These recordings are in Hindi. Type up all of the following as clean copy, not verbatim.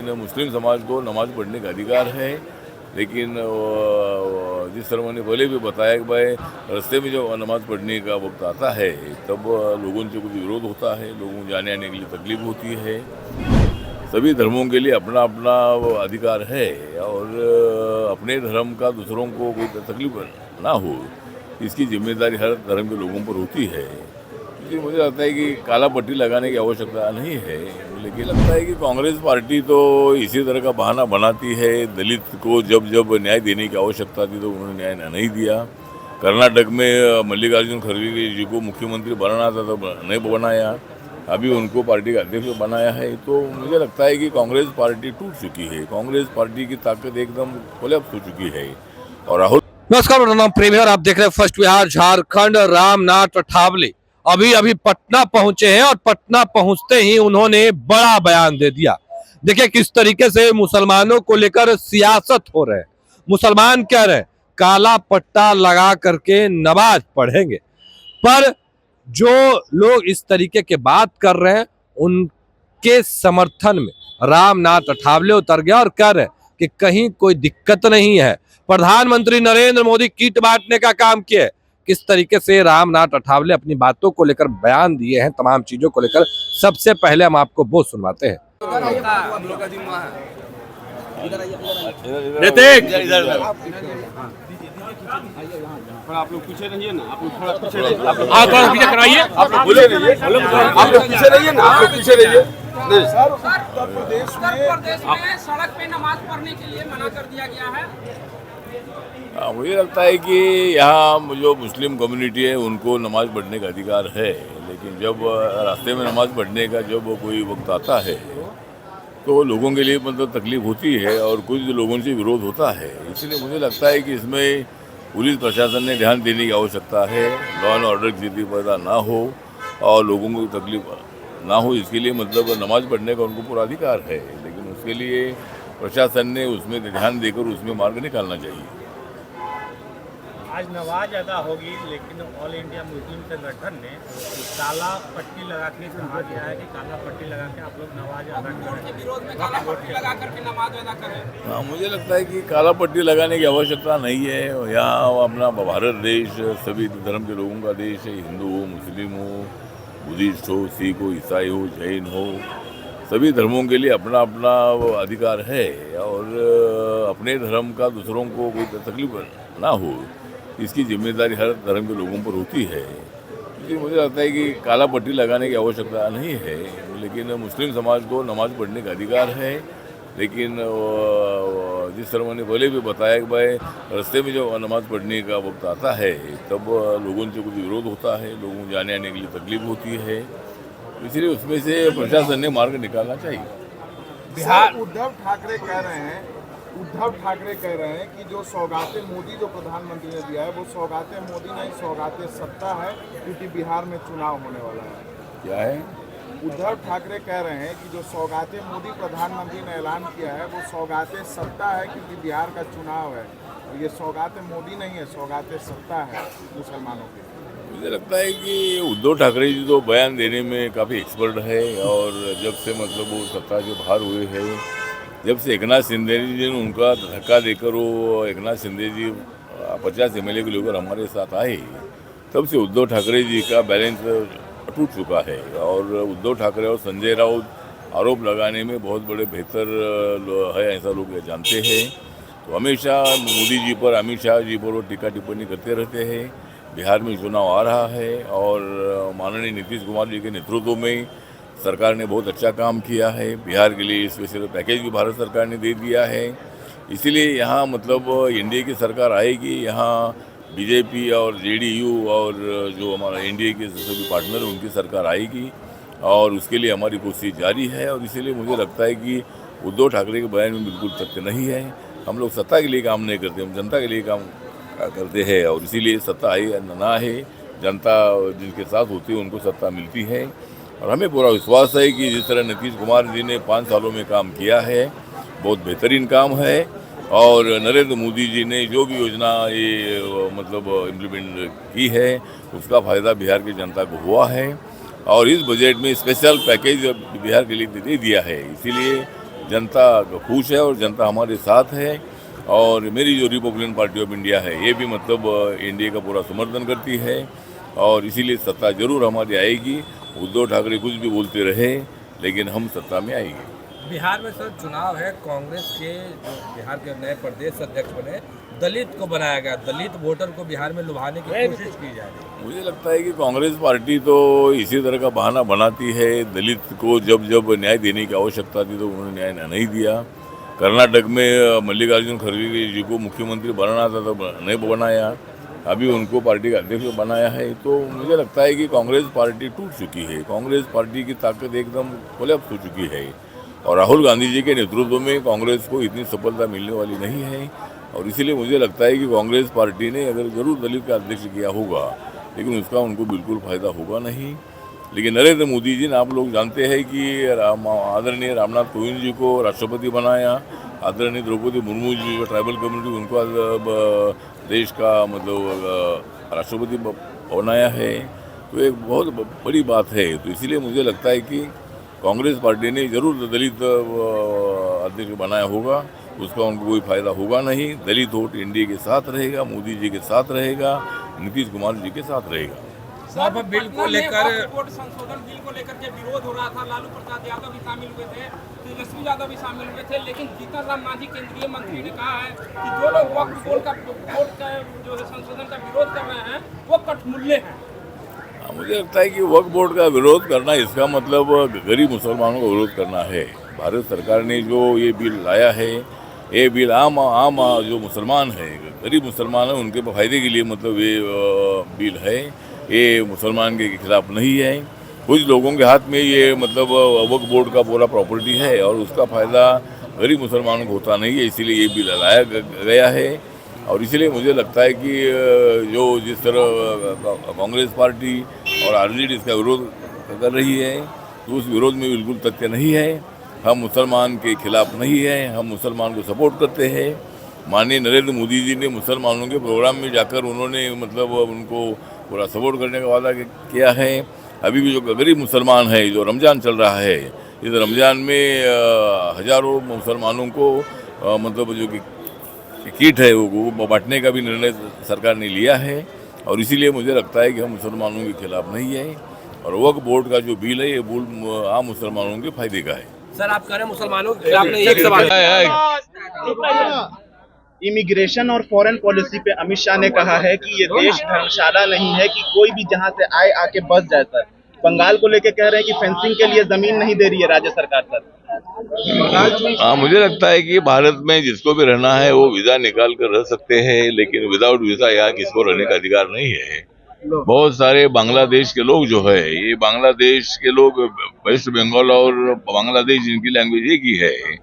लेकिन मुस्लिम समाज को नमाज पढ़ने का अधिकार है। लेकिन जिस तरह मैंने पहले भी बताया कि भाई रास्ते में जब नमाज पढ़ने का वक्त आता है तब लोगों से कुछ विरोध होता है, लोगों को जाने आने के लिए तकलीफ होती है। सभी धर्मों के लिए अपना अपना वो अधिकार है और अपने धर्म का दूसरों को कोई तकलीफ ना हो, इसकी जिम्मेदारी हर धर्म के लोगों पर होती है। इसलिए मुझे लगता है कि काला पट्टी लगाने की आवश्यकता नहीं है। लेकिन लगता है कि कांग्रेस पार्टी तो इसी तरह का बहाना बनाती है। दलित को जब जब न्याय देने की आवश्यकता थी तो उन्होंने न्याय नहीं दिया। कर्नाटक में मल्लिकार्जुन खड़गे जी को मुख्यमंत्री बनाना था तो नहीं बनाया, अभी उनको पार्टी का अध्यक्ष बनाया है। तो मुझे लगता है कि कांग्रेस पार्टी टूट चुकी है, कांग्रेस पार्टी की ताकत एकदम कोलैप्स हो चुकी है। और राहुल नमस्कार, मेरा नाम प्रेम है और आप देख रहे हैं फर्स्ट बिहार झारखंड। रामनाथ अठावले अभी अभी पटना पहुंचे हैं और पटना पहुंचते ही उन्होंने बड़ा बयान दे दिया। देखिए किस तरीके से मुसलमानों को लेकर सियासत हो रहे हैं। मुसलमान कह रहे हैं काला पट्टा लगा करके नमाज पढ़ेंगे, पर जो लोग इस तरीके के बात कर रहे हैं उनके समर्थन में रामनाथ अठावले उतर गया और कह रहे हैं कि कहीं कोई दिक्कत नहीं है। प्रधानमंत्री नरेंद्र मोदी किट बांटने का काम किया है। किस तरीके से रामनाथ अठावले अपनी बातों को लेकर बयान दिए हैं, तमाम चीजों को लेकर सबसे पहले हम आपको वो सुनवाते हैं। आप लोग पीछे रहिए ना, आप लोग थोड़ा पीछे रहिए, थोड़ा पीछे कराइए, आप लोग बोले रहिए, आप लोग पीछे रहिए ना, आप लोग पीछे रहिए। नहीं सर, उत्तर प्रदेश में सड़क पे नमाज पढ़ने के लिए मना कर दिया गया है। मुझे लगता है कि यहाँ जो मुस्लिम कम्युनिटी है उनको नमाज पढ़ने का अधिकार है। लेकिन जब रास्ते में नमाज पढ़ने का जब कोई वक्त आता है तो लोगों के लिए मतलब तकलीफ होती है और कुछ लोगों से विरोध होता है। इसलिए मुझे लगता है कि इसमें पुलिस प्रशासन ने ध्यान देने की आवश्यकता है, लॉ एंड ऑर्डर की स्थिति पैदा ना हो और लोगों को तकलीफ ना हो, इसके लिए मतलब नमाज पढ़ने का उनको पूरा अधिकार है। लेकिन उसके लिए प्रशासन ने उसमें ध्यान देकर उसमें मार्ग निकालना चाहिए। आज नमाज अदा होगी, लेकिन ऑल इंडिया मुस्लिम संगठन ने काला पट्टी लगा के कहा गया है कि काला पट्टी लगा के आप लोग नमाज अदा करें, विरोध में काला पट्टी लगा करके नमाज अदा करें। हाँ, मुझे लगता है कि काला पट्टी लगाने की आवश्यकता नहीं है। यहाँ अपना भारत देश सभी धर्म के लोगों का देश है। हिंदू हो, मुस्लिम हो, बुद्धिस्ट हो, सिख हो, ईसाई हो, जैन हो, सभी धर्मों के लिए अपना अपना अधिकार है और अपने धर्म का दूसरों को कोई तकलीफ ना हो, इसकी जिम्मेदारी हर धर्म के लोगों पर होती है। इसलिए मुझे लगता है कि काला पट्टी लगाने की आवश्यकता नहीं है। लेकिन मुस्लिम समाज को नमाज पढ़ने का अधिकार है। लेकिन जिस तरह मैंने पहले भी बताया कि भाई रास्ते में जब नमाज पढ़ने का वक्त आता है तब लोगों से कुछ विरोध होता है, लोगों को जाने आने के लिए तकलीफ होती है। इसलिए उसमें से प्रशासन ने मार्ग निकालना चाहिए। बिहार उद्धव ठाकरे कह रहे हैं कि जो सौगातें मोदी जो प्रधानमंत्री ने दिया है वो सौगातें मोदी नहीं, सौगातें सत्ता है, क्योंकि बिहार में चुनाव होने वाला है। क्या है? उद्धव ठाकरे कह रहे हैं कि जो सौगातें मोदी प्रधानमंत्री ने ऐलान किया है वो सौगातें सत्ता है, क्योंकि बिहार का चुनाव है। और ये सौगातें मोदी नहीं है, सौगातें सत्ता है मुसलमानों के। मुझे लगता है कि उद्धव ठाकरे जी तो बयान देने में काफ़ी एक्सपर्ट है और जब से मतलब वो सत्ता से बाहर हुए हैं, जब से एकनाथ शिंदे जी ने उनका धक्का देकर वो एकनाथ शिंदे जी 50 MLA को लेकर हमारे साथ आए, तब से उद्धव ठाकरे जी का बैलेंस टूट चुका है। और उद्धव ठाकरे और संजय राउत आरोप लगाने में बहुत बड़े बेहतर है, ऐसा लोग जानते हैं। तो हमेशा मोदी जी पर, अमित शाह जी पर वो टीका टिप्पणी करते रहते हैं। बिहार में चुनाव आ रहा है और माननीय नीतीश कुमार जी के नेतृत्व में सरकार ने बहुत अच्छा काम किया है। बिहार के लिए स्पेशल पैकेज भी भारत सरकार ने दे दिया है। इसीलिए यहाँ मतलब एनडीए की सरकार आएगी, यहाँ बीजेपी और जेडीयू और जो हमारा एनडीए के सभी पार्टनर हैं उनकी सरकार आएगी और उसके लिए हमारी कोशिश जारी है। और इसीलिए मुझे लगता है कि उद्धव ठाकरे के बयान में बिल्कुल तथ्य नहीं है। हम लोग सत्ता के लिए काम नहीं करते, हम जनता के लिए काम करते हैं और इसीलिए सत्ता है ना है, जनता जिनके साथ होती है उनको सत्ता मिलती है। और हमें पूरा विश्वास है कि जिस तरह नीतीश कुमार जी ने 5 सालों में काम किया है, बहुत बेहतरीन काम है। और नरेंद्र मोदी जी ने जो भी योजना ये मतलब इम्प्लीमेंट की है उसका फ़ायदा बिहार की जनता को हुआ है। और इस बजट में स्पेशल पैकेज बिहार के लिए दे दिया है। इसीलिए जनता खुश है और जनता हमारे साथ है। और मेरी जो रिपब्लिकन पार्टी ऑफ इंडिया है ये भी मतलब एनडीए का पूरा समर्थन करती है और इसीलिए सत्ता जरूर हमारी आएगी। उद्धव ठाकरे कुछ भी बोलते रहे लेकिन हम सत्ता में आएंगे। बिहार में सर चुनाव है, कांग्रेस के जो बिहार के नए प्रदेश अध्यक्ष बने, दलित को बनाया गया, दलित वोटर को बिहार में लुभाने की कोशिश की जा रही है। मुझे लगता है कि कांग्रेस पार्टी तो इसी तरह का बहाना बनाती है। दलित को जब जब न्याय देने की आवश्यकता थी तो उन्होंने न्याय नहीं दिया। कर्नाटक में मल्लिकार्जुन खड़गे जी को मुख्यमंत्री बनाना था तो नहीं बनाया, अभी उनको पार्टी का अध्यक्ष बनाया है। तो मुझे लगता है कि कांग्रेस पार्टी टूट चुकी है, कांग्रेस पार्टी की ताकत एकदम कोलैप्स हो चुकी है और राहुल गांधी जी के नेतृत्व में कांग्रेस को इतनी सफलता मिलने वाली नहीं है। और इसीलिए मुझे लगता है कि कांग्रेस पार्टी ने अगर जरूर दलित का अध्यक्ष किया होगा लेकिन उसका उनको बिल्कुल फायदा होगा नहीं। लेकिन नरेंद्र मोदी जी ने आप लोग जानते हैं कि आदरणीय रामनाथ कोविंद जी को राष्ट्रपति बनाया, आदरणीय द्रौपदी मुर्मू जी जो ट्राइबल कम्युनिटी उनको देश का मतलब राष्ट्रपति बनाया है, तो एक बहुत बड़ी बात है। तो इसीलिए मुझे लगता है कि कांग्रेस पार्टी ने जरूर दलित अध्यक्ष बनाया होगा, उसका उनको कोई फायदा होगा नहीं। दलित वोट एनडीए के साथ रहेगा, मोदी जी के साथ रहेगा, नीतीश कुमार जी के साथ रहेगा। साहब बिल को लेकर संशोधन बिल को लेकर के विरोध हो रहा था, लालू प्रसाद यादव भी शामिल हुए थे, तेजस्वी यादव भी शामिल हुए थे, लेकिन जीतन राम मांझी केंद्रीय मंत्री ने कहा है कि जो लोग वक्फ बोर्ड का जो है संशोधन का विरोध कर रहे हैं वो कठमुल्ले हैं। मुझे लगता है कि वक्फ बोर्ड का विरोध करना इसका मतलब गरीब मुसलमानों का विरोध करना है। भारत सरकार ने जो ये बिल लाया है ये बिल आम जो मुसलमान है, गरीब मुसलमान है, उनके फायदे के लिए मतलब ये बिल है, ये मुसलमान के खिलाफ नहीं है। कुछ लोगों के हाथ में ये मतलब वक्फ बोर्ड का पूरा प्रॉपर्टी है और उसका फ़ायदा गरीब मुसलमानों को होता नहीं है, इसीलिए ये बिल लाया गया है। और इसीलिए मुझे लगता है कि जो जिस तरह कांग्रेस पार्टी और आरजेडी इसका विरोध कर रही है तो उस विरोध में बिल्कुल तथ्य नहीं है। हम मुसलमान के खिलाफ नहीं हैं, हम मुसलमान को सपोर्ट करते हैं। माननीय नरेंद्र मोदी जी ने मुसलमानों के प्रोग्राम में जाकर उन्होंने मतलब उनको पूरा सपोर्ट करने का वादा किया है। अभी भी जो गरीब मुसलमान है, जो रमज़ान चल रहा है, इस रमज़ान में हज़ारों मुसलमानों को मतलब जो कि किट है वो बांटने का भी निर्णय सरकार ने लिया है। और इसीलिए मुझे लगता है कि हम मुसलमानों के खिलाफ नहीं है और वक्फ बोर्ड का जो बिल है ये बिल आम मुसलमानों के फायदे का है। सर आप कह रहे हैं मुसलमानों के खिलाफ नहीं, एक सवाल इमिग्रेशन और फॉरेन पॉलिसी पे अमित शाह ने कहा है कि ये देश धर्मशाला नहीं है कि कोई भी जहां से आए आके बस जाए। सर बंगाल को लेके कह रहे हैं कि फेंसिंग के लिए जमीन नहीं दे रही है राज्य सरकार। सर हाँ, मुझे लगता है कि भारत में जिसको भी रहना है वो वीजा निकाल कर रह सकते हैं, लेकिन विदाउट वीजा यहाँ किसको रहने का अधिकार नहीं है। बहुत सारे बांग्लादेश के लोग जो है, ये बांग्लादेश के लोग वेस्ट बंगाल और बांग्लादेश इनकी लैंग्वेज एक ही है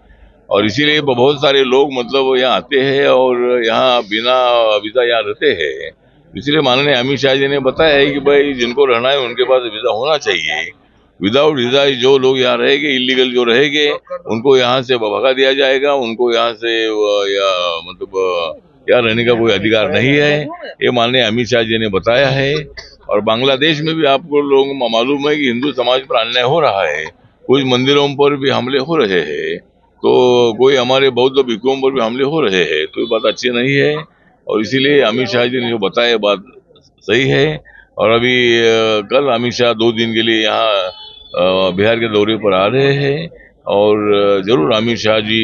और इसीलिए बहुत सारे लोग मतलब यहाँ आते हैं और यहाँ बिना वीजा यहाँ रहते हैं। इसलिए माननीय अमित शाह जी ने बताया है कि भाई जिनको रहना है उनके पास वीजा होना चाहिए। विदाउट वीजा जो लोग यहाँ रहेंगे, इलीगल जो रहेंगे, उनको यहाँ से भगा दिया जाएगा, उनको यहाँ से या मतलब यहाँ रहने का कोई अधिकार नहीं है। ये माननीय अमित शाह जी ने बताया है। और बांग्लादेश में भी आपको लोगों को मालूम है कि हिंदू समाज पर अन्याय हो रहा है, कुछ मंदिरों पर भी हमले हो रहे हैं, तो कोई हमारे बौद्ध भिक्षुओं पर भी हमले हो रहे हैं, तो ये बात अच्छी नहीं है। और इसीलिए अमित शाह जी ने जो बताया बात सही है। और अभी कल अमित शाह 2 दिन के लिए यहाँ बिहार के दौरे पर आ रहे हैं और जरूर अमित शाह जी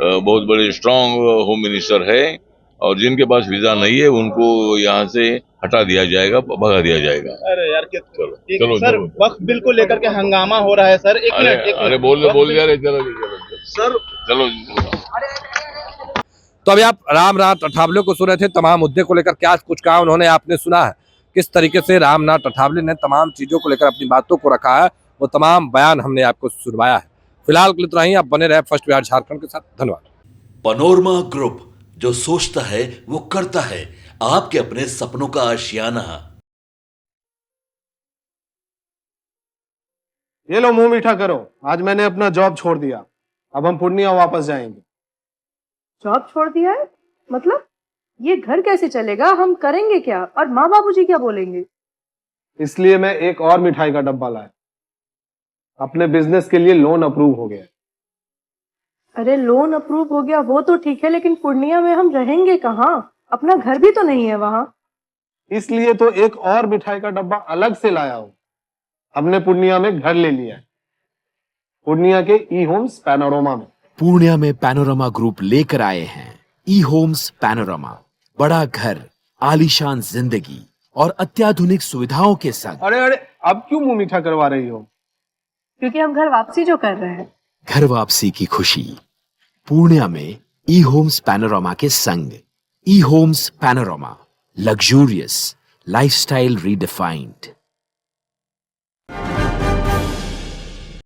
बहुत बड़े स्ट्रांग होम मिनिस्टर है और जिनके पास वीजा नहीं है उनको यहाँ से हटा दिया जाएगा, भगा दिया जाएगा। अरे यार चलो सर वक्फ बिल को लेकर के हंगामा हो रहा है सर। एक मिनट अरे बोल दिया रे, चलो सर चलो। तो अभी आप रामनाथ अठावले को सुन रहे थे, तमाम मुद्दे को लेकर क्या कुछ कहा उन्होंने, आपने सुना है किस तरीके से रामनाथ अठावले ने तमाम चीजों को लेकर अपनी बातों को रखा है, वो तमाम बयान हमने आपको सुनवाया है। फिलहाल के लिए इतना ही, आप बने रहे फर्स्ट बिहार झारखंड के साथ। धन्यवाद। पनोरमा ग्रुप, जो सोचता है वो करता है, आपके अपने सपनों का आशियाना। ये लो मुंह मीठा करो, आज मैंने अपना जॉब छोड़ दिया, अब हम पूर्णिया वापस जाएंगे। जॉब छोड़ दिया है? मतलब ये घर कैसे चलेगा, हम करेंगे क्या और माँ बाबूजी क्या बोलेंगे? इसलिए मैं एक और मिठाई का डब्बा लाया, अपने बिजनेस के लिए लोन अप्रूव हो गया। अरे लोन अप्रूव हो गया वो तो ठीक है, लेकिन पूर्णिया में हम रहेंगे कहाँ? अपना घर भी तो नहीं है वहाँ। इसलिए तो एक और मिठाई का डब्बा अलग से लाया हूं। हमने पूर्णिया में घर ले लिया है, पूर्णिया के ई होम्स पैनोरमा में। पूर्णिया में पैनोरमा ग्रुप लेकर आए हैं ई होम्स पैनोरमा, बड़ा घर, आलीशान जिंदगी और अत्याधुनिक सुविधाओं के संग। अरे अरे अब क्यों मुंह मीठा करवा रही हो? क्योंकि हम घर वापसी जो कर रहे हैं। घर वापसी की खुशी पूर्णिया में ई होम्स पैनोरमा के संग। E Homes Panorama, luxurious lifestyle redefined.